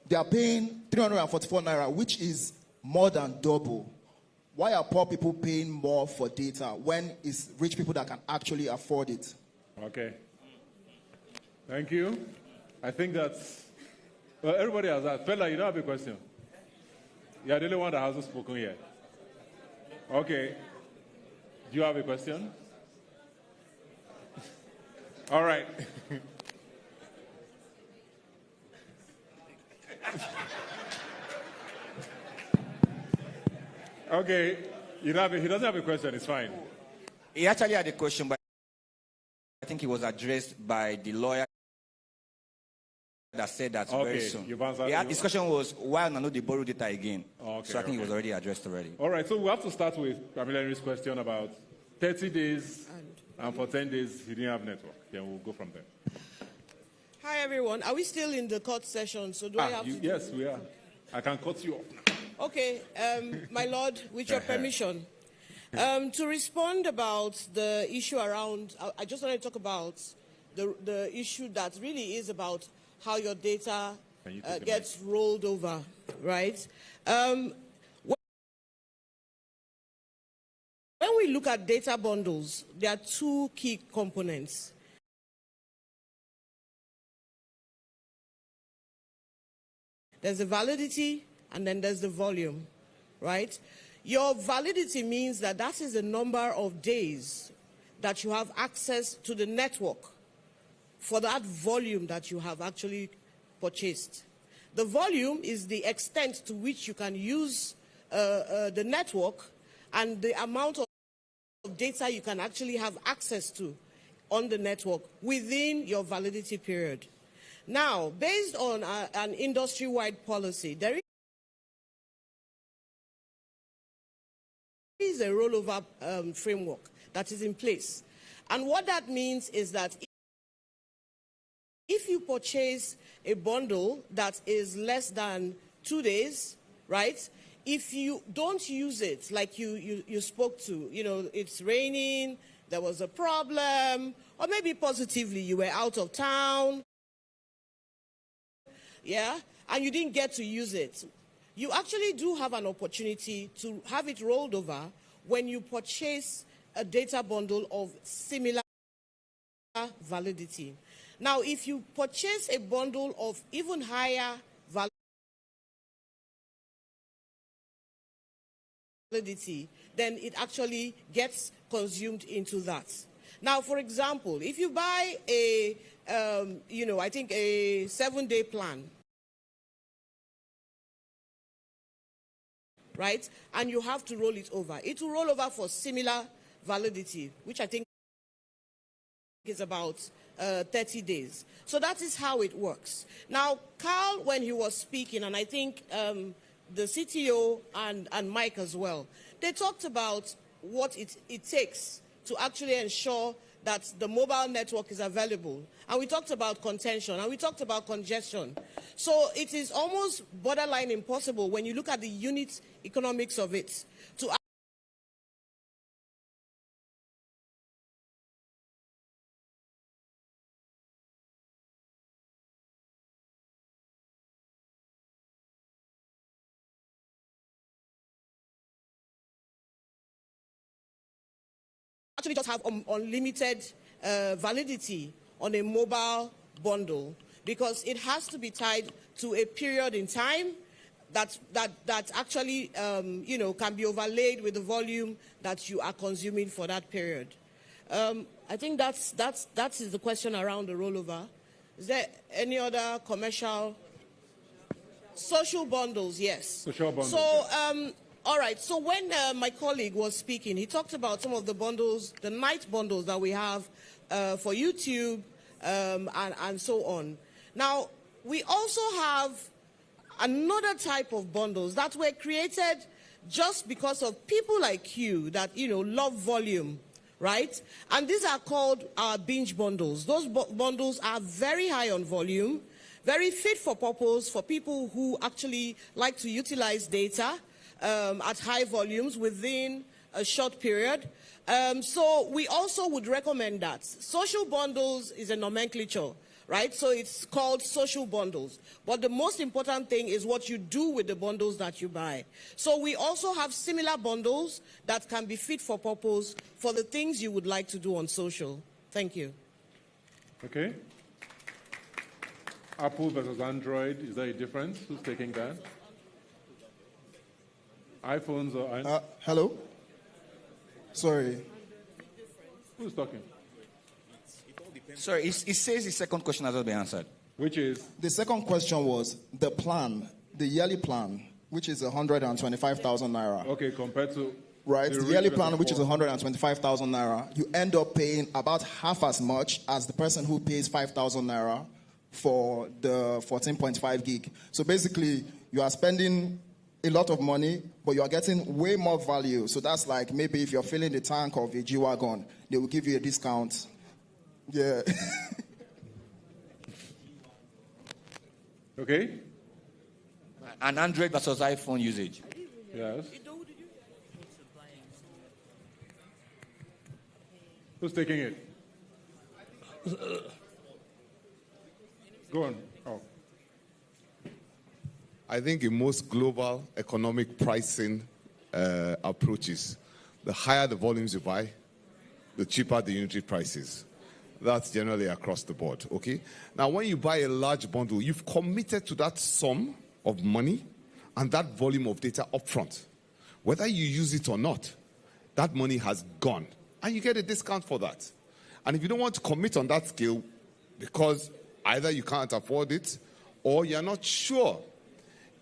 they are paying 344 naira, which is more than double. Why are poor people paying more for data when it's rich people that can actually afford it? Okay. Thank you. I think that's, well, everybody has asked. Fella, you don't have a question? You're the only one that hasn't spoken yet. Okay. Do you have a question? All right. Okay. He doesn't have a question. It's fine. He actually had a question, but I think it was addressed by the lawyer that said that very soon. You've answered. His question was, why not they borrow data again? Okay, so I think it was already addressed already. All right, so we have to start with Pamela's question about 30 days, and for 10 days he didn't have network. Then we'll go from there. Hi, everyone. Are we still in the court session? So do I have to... Yes, we are. I can cut you off. Okay, my lord, with your permission. To respond about the issue around, I just want to talk about the issue that really is about how your data gets rolled over, right? When we look at data bundles, there are two key components. There's the validity, and then there's the volume, right? Your validity means that that is the number of days that you have access to the network for that volume that you have actually purchased. The volume is the extent to which you can use the network and the amount of data you can actually have access to on the network within your validity period. Now, based on an industry-wide policy, there is a rollover framework that is in place. And what that means is that if you purchase a bundle that is less than 2 days, right, if you don't use it, like you spoke to, you know, it's raining, there was a problem, or maybe positively you were out of town, yeah, and you didn't get to use it, you actually do have an opportunity to have it rolled over when you purchase a data bundle of similar validity. Now, if you purchase a bundle of even higher validity, then it actually gets consumed into that. Now, for example, if you buy a, I think a 7-day plan, right, and you have to roll it over, it will roll over for similar validity, which I think is about 30 days. So that is how it works. Now, Carl, when he was speaking, and I think the CTO and Mike as well, they talked about what it takes to actually ensure that the mobile network is available. And we talked about contention, and we talked about congestion. So it is almost borderline impossible when you look at the unit economics of it to actually just have unlimited validity on a mobile bundle, because it has to be tied to a period in time that actually can be overlaid with the volume that you are consuming for that period. I think that is the question around the rollover. Is there any other commercial? Social bundles, yes. Social bundles. So, all right, so when my colleague was speaking, he talked about some of the bundles, the night bundles that we have for YouTube and so on. Now, we also have another type of bundles that were created just because of people like you that, love volume, right? And these are called binge bundles. Those bundles are very high on volume, very fit for purpose for people who actually like to utilize data at high volumes within a short period. So we also would recommend that. Social bundles is a nomenclature, right? So it's called social bundles. But the most important thing is what you do with the bundles that you buy. So we also have similar bundles that can be fit for purpose for the things you would like to do on social. Thank you. Okay. Apple versus Android, is there a difference? Who's taking that? iPhones or... Hello? Sorry. Who's talking? Sorry, it says the second question has not been answered. Which is? The second question was the plan, the yearly plan, which is 125,000 naira. Okay, compared to... Right, the yearly plan, which is 125,000 naira, you end up paying about half as much as the person who pays 5,000 naira for the 14.5 gig. So basically, you are spending a lot of money, but you are getting way more value. So that's like maybe if you're filling the tank of a G-Wagon, they will give you a discount. Yeah. Okay. An Android versus iPhone usage. Yes. Who's taking it? Go on. Oh. I think in most global economic pricing approaches, the higher the volumes you buy, the cheaper the unitary prices. That's generally across the board, okay? Now, when you buy a large bundle, you've committed to that sum of money and that volume of data upfront. Whether you use it or not, that money has gone, and you get a discount for that. And if you don't want to commit on that scale because either you can't afford it or you're not sure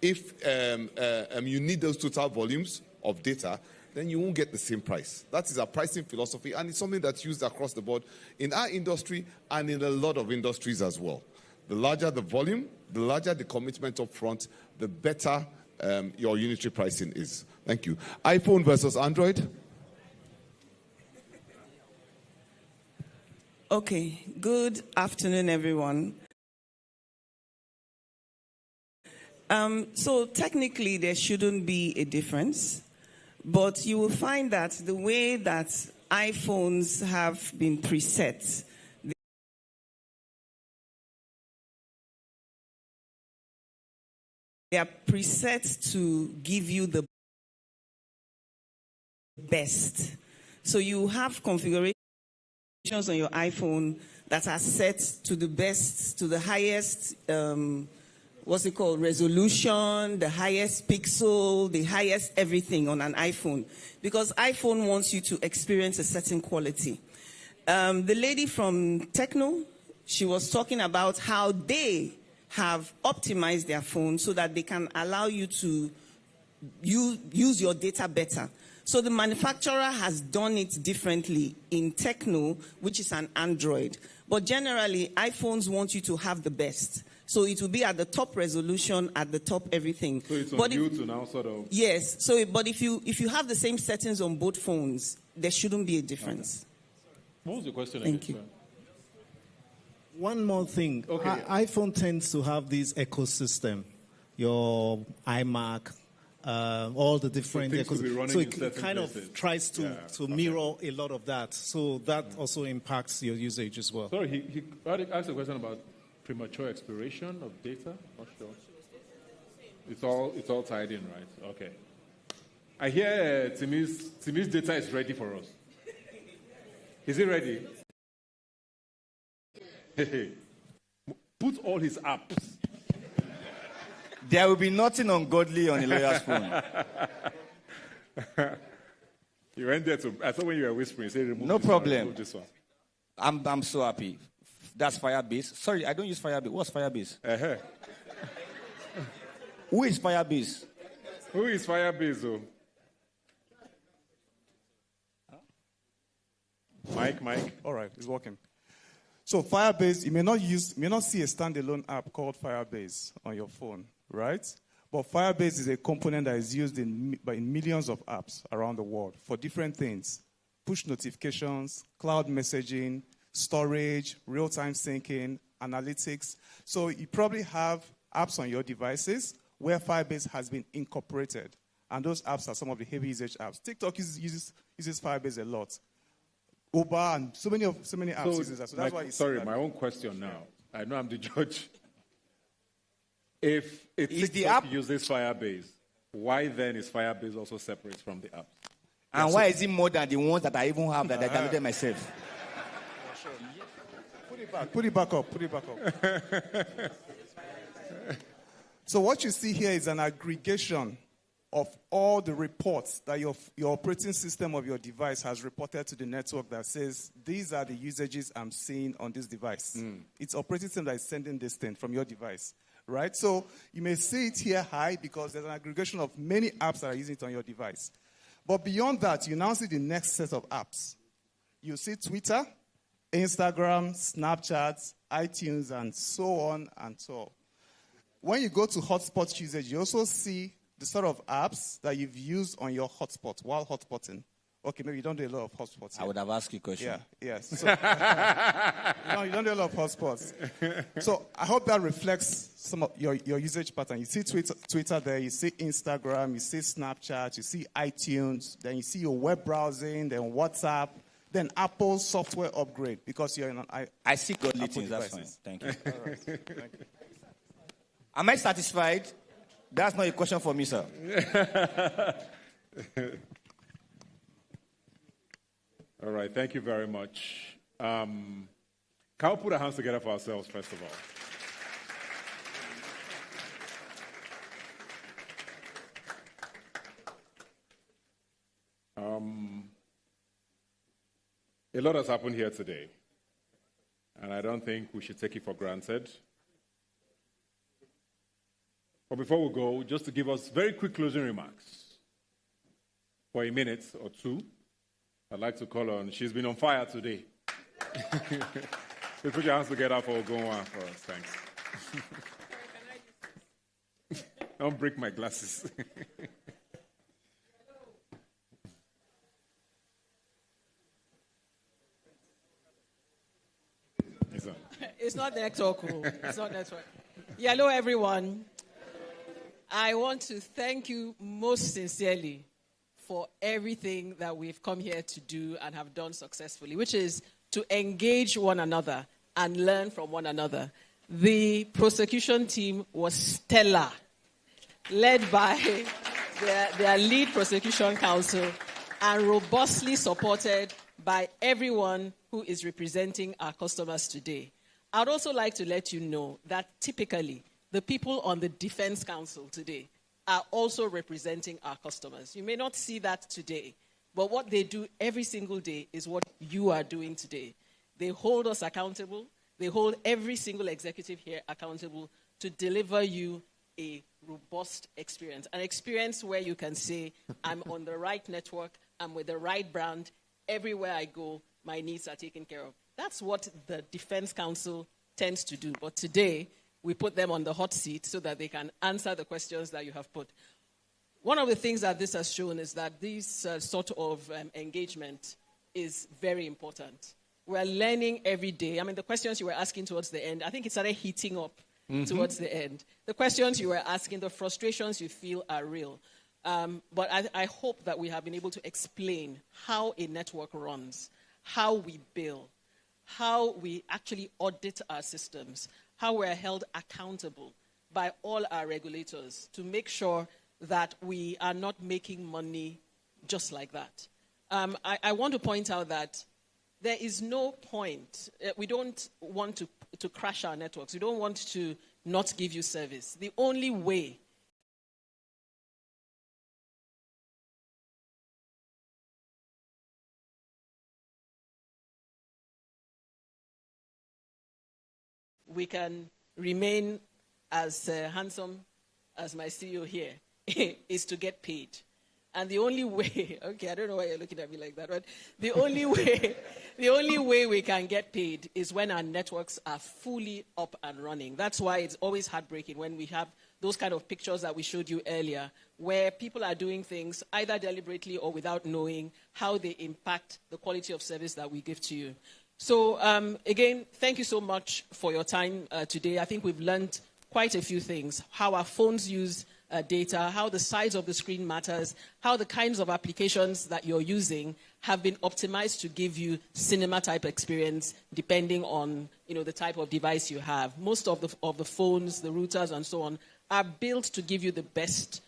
if you need those total volumes of data, then you won't get the same price. That is a pricing philosophy, and it's something that's used across the board in our industry and in a lot of industries as well. The larger the volume, the larger the commitment up front, the better your unitary pricing is. Thank you. iPhone versus Android? Okay, good afternoon, everyone. So technically, there shouldn't be a difference, but you will find that the way that iPhones have been preset, they are preset to give you the best. So you have configurations on your iPhone that are set to the best, to the highest, resolution, the highest pixel, the highest everything on an iPhone. Because iPhone wants you to experience a certain quality. The lady from Techno, she was talking about how they have optimized their phone so that they can allow you to use your data better. So the manufacturer has done it differently in Techno, which is an Android. But generally, iPhones want you to have the best. So it will be at the top resolution, at the top everything. So it's on you to now sort of... Yes. So, but if you have the same settings on both phones, there shouldn't be a difference. Okay. What was the question? Thank you. One more thing. Okay. iPhone tends to have this ecosystem. Your iMac, all the different ecosystems. So it kind of tries to mirror a lot of that. So that also impacts your usage as well. Sorry, he asked a question about premature expiration of data. Not sure. It's all tied in, right? Okay. I hear Timi's data is ready for us. Is it ready? Put all his apps. There will be nothing ungodly on a lawyer's phone. You went there I thought when you were whispering, you said remove no this problem. one, remove this one. I'm so happy. That's Firebase. Sorry, I don't use Firebase. What's Firebase? Uh-huh. Who is Firebase? Who is Firebase, though? Mike. All right, it's working. So Firebase, you may not see a standalone app called Firebase on your phone, right? But Firebase is a component that is used in millions of apps around the world for different things: push notifications, cloud messaging, storage, real-time syncing, analytics. So you probably have apps on your devices where Firebase has been incorporated, and those apps are some of the heavy usage apps. TikTok uses Firebase a lot. Uber and so many apps uses that. So that's why. Sorry, my own question now. I know I'm the judge. If Is the TikTok app- uses Firebase, why then is Firebase also separate from the app? And why is it more than the ones that I even have that I downloaded myself? Put it back up. Put it back up. So what you see here is an aggregation of all the reports that your operating system of your device has reported to the network that says, these are the usages I'm seeing on this device. It's operating system that is sending this thing from your device, right? So you may see it here high because there's an aggregation of many apps that are using it on your device. But beyond that, you now see the next set of apps. You see Twitter, Instagram, Snapchat, iTunes, and so on and so on. When you go to hotspot usage, you also see the sort of apps that you've used on your hotspot while hotspotting. Okay, maybe you don't do a lot of hotspots. I would have asked you a question. Yeah, yes. So, you don't do a lot of hotspots. So I hope that reflects some of your usage pattern. You see Twitter there, you see Instagram, you see Snapchat, you see iTunes, then you see your web browsing, then WhatsApp, then Apple software upgrade because you're in an I see godly Apple things. That's fine. devices. Thank you. All right. Thank you. Am I satisfied? That's not a question for me, sir. All right, thank you very much. Can we put our hands together for ourselves, first of all? A lot has happened here today, and I don't think we should take it for granted. But before we go, just to give us very quick closing remarks for a minute or two, I'd like to call on, she's been on fire today. Please put your hands together for Ogonwa for us. Thanks. Don't break my glasses. It's not network. It's not network. Yeah, hello, everyone. I want to thank you most sincerely for everything that we've come here to do and have done successfully, which is to engage one another and learn from one another. The prosecution team was stellar, led by their lead prosecution counsel and robustly supported by everyone who is representing our customers today. I'd also like to let you know that typically the people on the Defense Council today are also representing our customers. You may not see that today, but what they do every single day is what you are doing today. They hold us accountable. They hold every single executive here accountable to deliver you a robust experience, an experience where you can say, I'm on the right network, I'm with the right brand, everywhere I go, my needs are taken care of. That's what the Defense Council tends to do. But today, we put them on the hot seat so that they can answer the questions that you have put. One of the things that this has shown is that this sort of engagement is very important. We're learning every day. I mean, the questions you were asking towards the end, I think it started heating up towards the end. The questions you were asking, the frustrations you feel are real. But I hope that we have been able to explain how a network runs, how we bill, how we actually audit our systems, how we're held accountable by all our regulators to make sure that we are not making money just like that. I want to point out that there is no point. We don't want to crash our networks. We don't want to not give you service. The only way we can remain as handsome as my CEO here is to get paid. And the only way, okay, I don't know why you're looking at me like that, but the only way we can get paid is when our networks are fully up and running. That's why it's always heartbreaking when we have those kind of pictures that we showed you earlier, where people are doing things either deliberately or without knowing how they impact the quality of service that we give to you. So again, thank you so much for your time today. I think we've learned quite a few things, how our phones use data, how the size of the screen matters, how the kinds of applications that you're using have been optimized to give you cinema-type experience depending on the type of device you have. Most of the phones, the routers, and so on are built to give you the best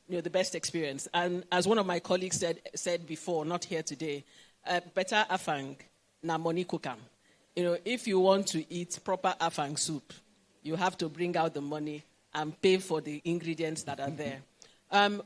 the best experience. And as one of my colleagues said before, not here today, better afang na money kukam. If you want to eat proper afang soup, you have to bring out the money and pay for the ingredients that are there.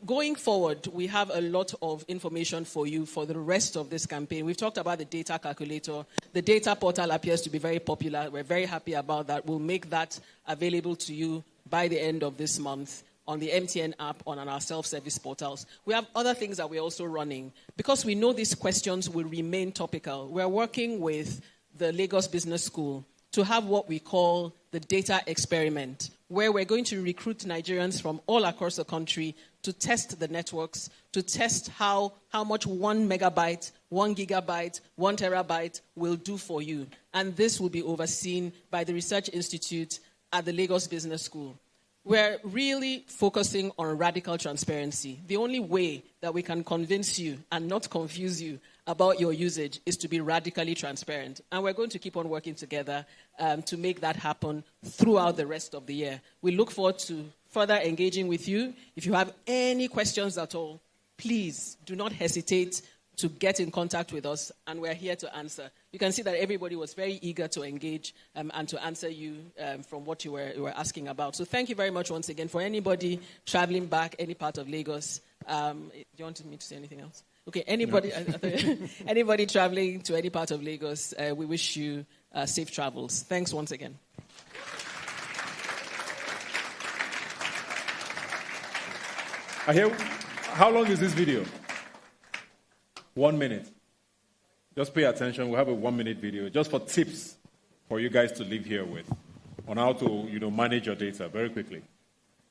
Going forward, we have a lot of information for you for the rest of this campaign. We've talked about the data calculator. The data portal appears to be very popular. We're very happy about that. We'll make that available to you by the end of this month on the MTN app, on our self-service portals. We have other things that we're also running. Because we know these questions will remain topical, we're working with the Lagos Business School to have what we call the data experiment, where we're going to recruit Nigerians from all across the country to test the networks, to test how much 1 megabyte, 1 gigabyte, 1 terabyte will do for you. And this will be overseen by the Research Institute at the Lagos Business School. We're really focusing on radical transparency. The only way that we can convince you and not confuse you about your usage is to be radically transparent. And we're going to keep on working together to make that happen throughout the rest of the year. We look forward to further engaging with you. If you have any questions at all, please do not hesitate to get in contact with us, and we're here to answer. You can see that everybody was very eager to engage and to answer you from what you were asking about. So thank you very much once again. For anybody traveling back any part of Lagos, do you want me to say anything else? Okay, anybody, anybody traveling to any part of Lagos, we wish you safe travels. Thanks once again. How long is this video? 1 minute. Just pay attention. We'll have a 1-minute video just for tips for you guys to leave here with on how to manage your data very quickly.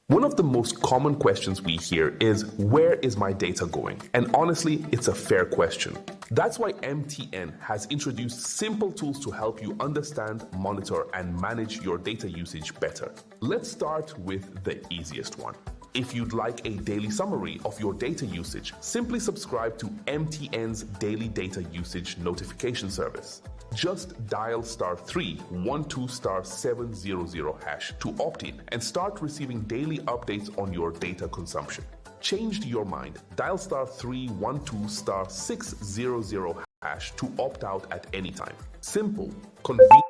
One of the most common questions we hear is, where is my data going? And honestly, it's a fair question. That's why MTN has introduced simple tools to help you understand, monitor, and manage your data usage better. Let's start with the easiest one. If you'd like a daily summary of your data usage, simply subscribe to MTN's Daily Data Usage Notification Service. Just dial *312*700# to opt in and start receiving daily updates on your data consumption. Changed your mind? Dial *312*600# to opt out at any time. Simple, convenient.